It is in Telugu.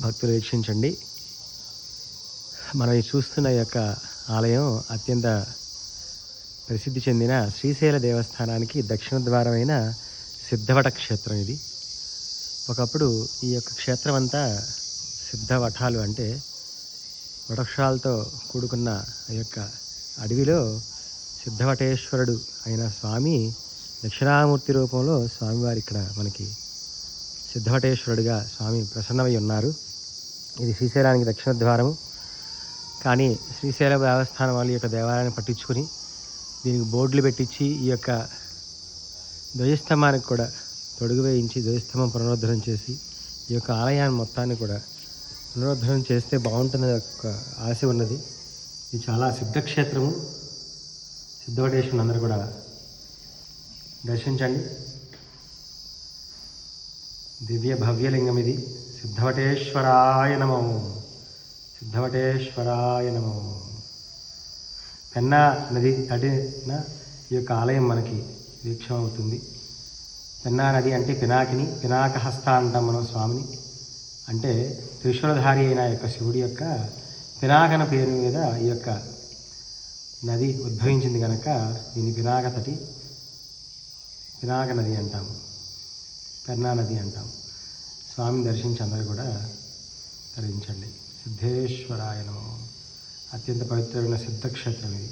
భక్తులు వీక్షించండి. మనం ఈ చూస్తున్న ఈ యొక్క ఆలయం అత్యంత ప్రసిద్ధి చెందిన శ్రీశైల దేవస్థానానికి దక్షిణ ద్వారమైన సిద్ధవట క్షేత్రం ఇది. ఒకప్పుడు ఈ యొక్క క్షేత్రం అంతా సిద్ధవటాలు అంటే వృక్షాలతో కూడుకున్న ఈ యొక్క అడవిలో సిద్ధవటేశ్వరుడు అయిన స్వామి దక్షిణామూర్తి రూపంలో స్వామివారు ఇక్కడ మనకి సిద్ధవటేశ్వరుడిగా స్వామి ప్రసన్నమై ఉన్నారు. ఇది శ్రీశైలానికి దక్షిణ ద్వారము. కానీ శ్రీశైల దేవస్థానం వాళ్ళ యొక్క దేవాలయాన్ని పట్టించుకొని దీనికి బోర్డులు పెట్టించి ఈ యొక్క ధ్వజస్తంభానికి కూడా తొడుగు వేయించి ధ్వజస్తంభం పునరుద్ధరణ చేసి ఈ యొక్క ఆలయాన్ని మొత్తాన్ని కూడా పునరుద్ధరణ చేస్తే బాగుంటుందని ఒక ఆశ ఉన్నది. ఇది చాలా సిద్ధక్షేత్రము. సిద్ధవటేశ్వరుని అందరూ కూడా దర్శించండి. దివ్య భవ్యలింగం ఇది. సిద్ధవటేశ్వరాయ నమో, సిద్ధవటేశ్వరాయ నమో. పెన్నా నది తడిన ఈ యొక్క ఆలయం మనకి వీక్షం అవుతుంది. పెన్నా నది అంటే పినాకిని, పినాకహస్త అంటాం మనం స్వామిని. అంటే త్రిశూలధారి అయిన యొక్క శివుడి యొక్క పినాకన పేరు మీద ఈ యొక్క నది ఉద్భవించింది కనుక దీన్ని పినాక నది అంటాము, పెన్నా నది అంటాము. స్వామిని దర్శించి అందరూ కూడా తరించండి. సిద్ధేశ్వరాయ నమో. అత్యంత పవిత్రమైన సిద్ధక్షేత్రం ఇది.